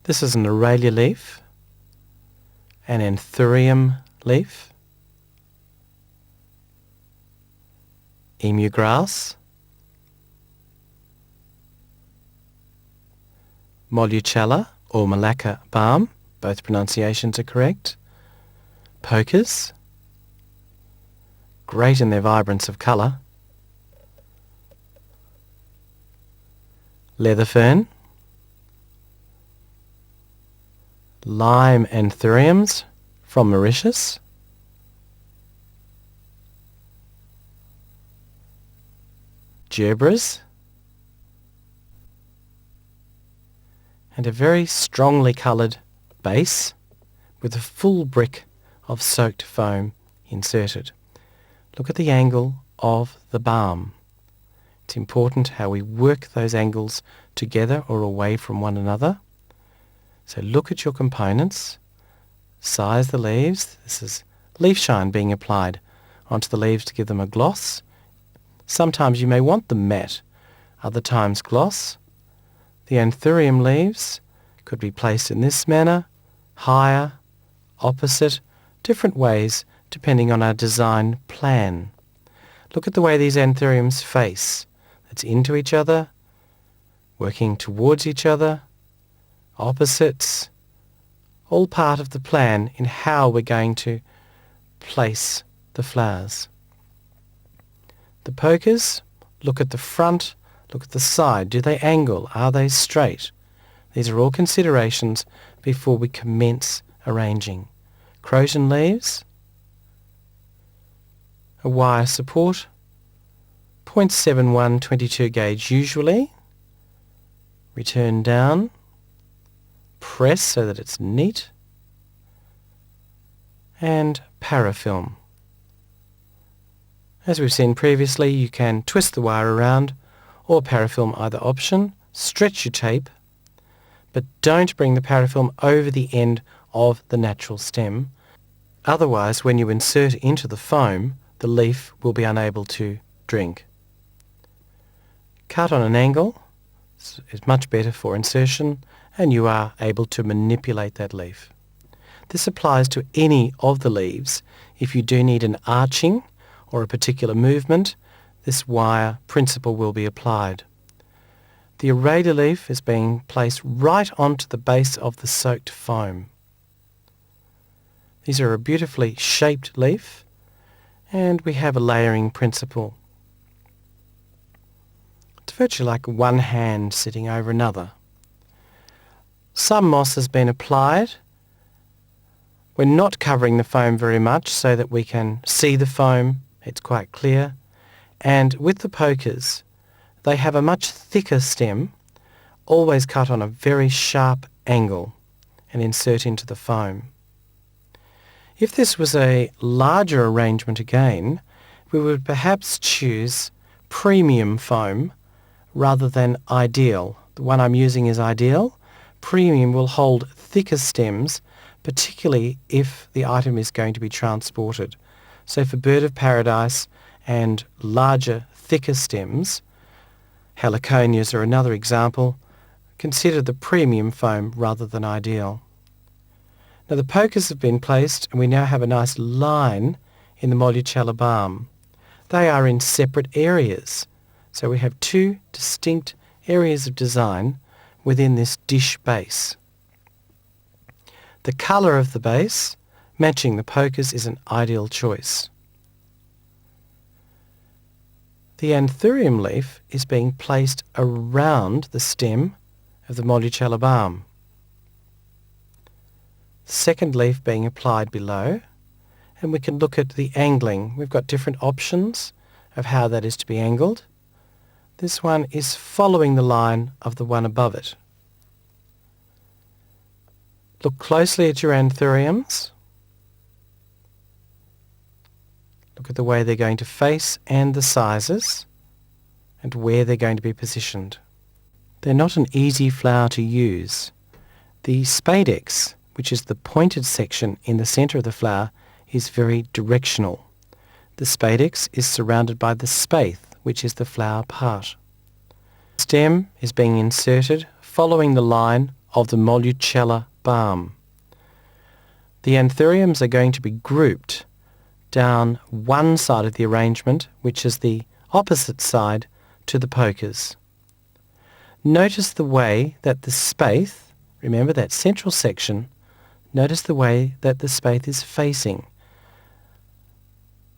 This is an Aurelia leaf, an Anthurium leaf, emu grass, Moluccella or Malacca balm, both pronunciations are correct, pokers, great in their vibrance of colour, leather fern, lime anthuriums from Mauritius, gerbras, and a very strongly coloured base with a full brick of soaked foam inserted. Look at the angle of the balm. It's important how we work those angles together or away from one another. So look at your components, size the leaves. This is leaf shine being applied onto the leaves to give them a gloss. Sometimes you may want them matte, other times gloss. The anthurium leaves could be placed in this manner, higher, opposite, different ways depending on our design plan. Look at the way these anthuriums face. It's into each other, working towards each other, opposites, all part of the plan in how we're going to place the flowers. The pokers, look at the front, look at the side. Do they angle? Are they straight? These are all considerations before we commence arranging. Croton leaves, a wire support, 0.71 22 gauge usually, return down, press so that it's neat, and parafilm. As we've seen previously, you can twist the wire around or parafilm, either option. Stretch your tape, but don't bring the parafilm over the end of the natural stem. Otherwise, when you insert into the foam, the leaf will be unable to drink. Cut on an angle is much better for insertion, and you are able to manipulate that leaf. This applies to any of the leaves. If you do need an arching or a particular movement, this wire principle will be applied. The Aurelia leaf is being placed right onto the base of the soaked foam. These are a beautifully shaped leaf, and we have a layering principle. It's virtually like one hand sitting over another. Some moss has been applied. We're not covering the foam very much so that we can see the foam. It's quite clear. And with the pokers, they have a much thicker stem, always cut on a very sharp angle and insert into the foam. If this was a larger arrangement again, we would perhaps choose premium foam rather than ideal. The one I'm using is ideal. Premium will hold thicker stems, particularly if the item is going to be transported. So for bird of paradise and larger, thicker stems, heliconias are another example, consider the premium foam rather than ideal. Now the pokers have been placed and we now have a nice line in the Moluccella balm. They are in separate areas, so we have two distinct areas of design within this dish base. The colour of the base matching the pokers is an ideal choice. The anthurium leaf is being placed around the stem of the Moluccella balm. The second leaf being applied below, and we can look at the angling. We've got different options of how that is to be angled. This one is following the line of the one above it. Look closely at your anthuriums. Look at the way they're going to face and the sizes and where they're going to be positioned. They're not an easy flower to use. The spadex, which is the pointed section in the centre of the flower, is very directional. The spadex is surrounded by the spathe, which is the flower part. The stem is being inserted following the line of the Moluccella balm. The anthuriums are going to be grouped down one side of the arrangement, which is the opposite side to the pokers. Notice the way that the spathe, remember that central section, notice the way that the spathe is facing.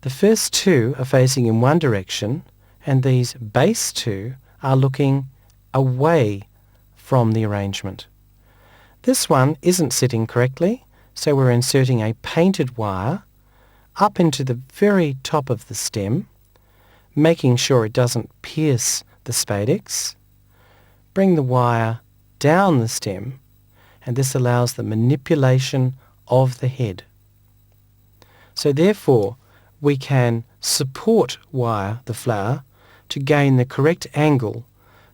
The first two are facing in one direction, and these base two are looking away from the arrangement. This one isn't sitting correctly, so we're inserting a painted wire up into the very top of the stem, making sure it doesn't pierce the spadix. Bring the wire down the stem, and this allows the manipulation of the head. So therefore, we can support wire the flower to gain the correct angle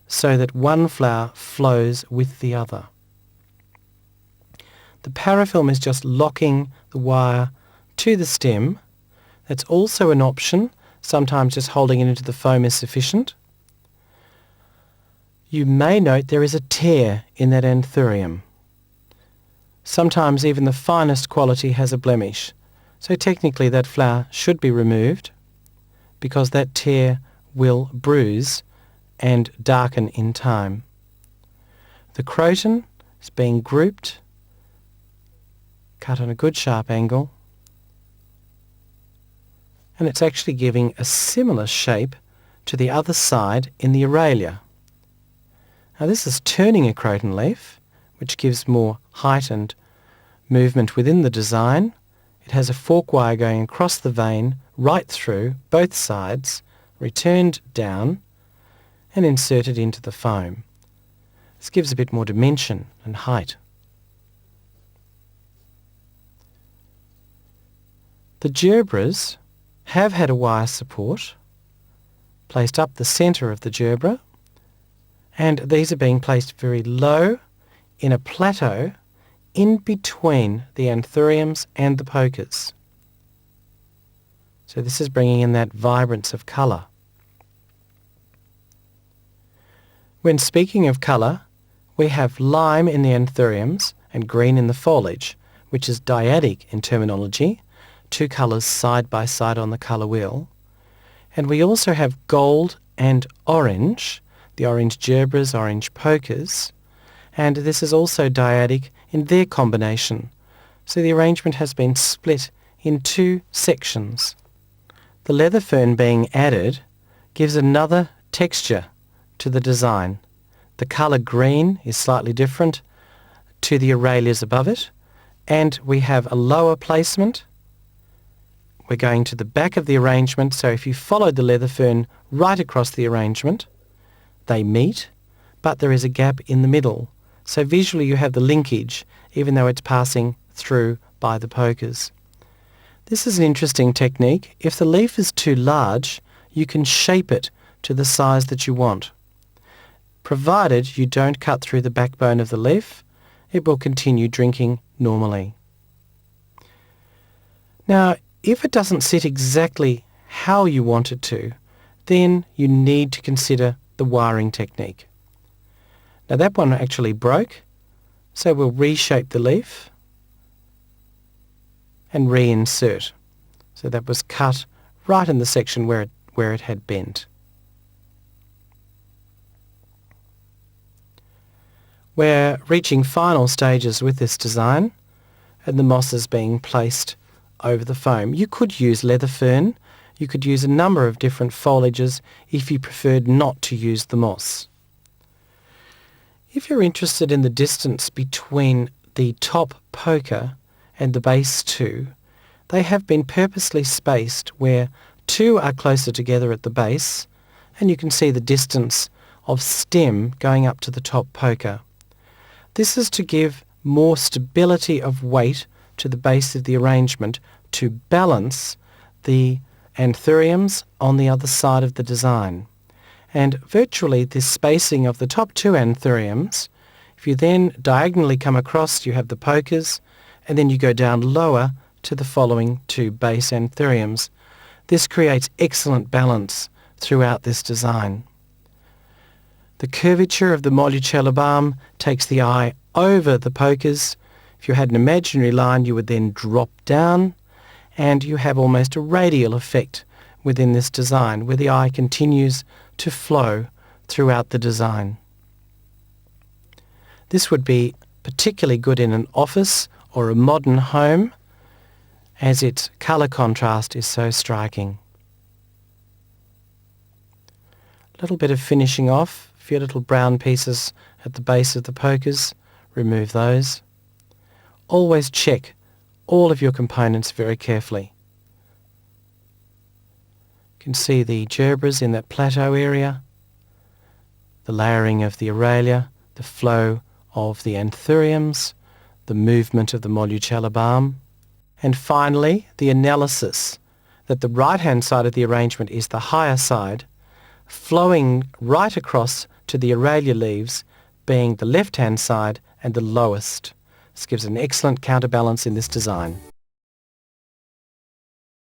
so that one flower flows with the other. The parafilm is just locking the wire to the stem. That's also an option. Sometimes just holding it into the foam is sufficient. You may note there is a tear in that anthurium. Sometimes even the finest quality has a blemish. So technically that flower should be removed because that tear will bruise and darken in time. The croton is being grouped, cut on a good sharp angle, and it's actually giving a similar shape to the other side in the aralia. Now this is turning a croton leaf, which gives more height and movement within the design. It has a fork wire going across the vein, right through both sides, returned down and inserted into the foam. This gives a bit more dimension and height. The gerbras have had a wire support placed up the centre of the gerbera, and these are being placed very low in a plateau in between the anthuriums and the pokers. So this is bringing in that vibrance of colour. When speaking of colour, we have lime in the anthuriums and green in the foliage, which is dyadic in terminology, two colours side by side on the colour wheel. And we also have gold and orange, the orange gerbras, orange pokers, and this is also dyadic in their combination. So the arrangement has been split in two sections. The leather fern being added gives another texture to the design. The colour green is slightly different to the aralias above it, and we have a lower placement. We're going to the back of the arrangement, so if you followed the leather fern right across the arrangement, they meet, but there is a gap in the middle. So visually you have the linkage, even though it's passing through by the pokers. This is an interesting technique. If the leaf is too large, you can shape it to the size that you want. Provided you don't cut through the backbone of the leaf, it will continue drinking normally. Now, if it doesn't sit exactly how you want it to, then you need to consider the wiring technique. Now that one actually broke, so we'll reshape the leaf and reinsert. So that was cut right in the section where it had bent. We're reaching final stages with this design, and the moss is being placed over the foam. You could use leather fern, you could use a number of different foliages if you preferred not to use the moss. If you're interested in the distance between the top poker and the base two, they have been purposely spaced where two are closer together at the base, and you can see the distance of stem going up to the top poker. This is to give more stability of weight to the base of the arrangement to balance the anthuriums on the other side of the design. And virtually this spacing of the top two anthuriums, if you then diagonally come across, you have the pokers, and then you go down lower to the following two base anthuriums. This creates excellent balance throughout this design. The curvature of the Mollucella balm takes the eye over the pokers. If you had an imaginary line, you would then drop down, and you have almost a radial effect within this design, where the eye continues to flow throughout the design. This would be particularly good in an office or a modern home, as its colour contrast is so striking. A little bit of finishing off, a few little brown pieces at the base of the pokers, remove those. Always check all of your components very carefully. You can see the gerbers in that plateau area, the layering of the Aurelia, the flow of the anthuriums, the movement of the Mollucella balm, and finally the analysis that the right-hand side of the arrangement is the higher side, flowing right across to the Aurelia leaves being the left-hand side and the lowest. This gives an excellent counterbalance in this design.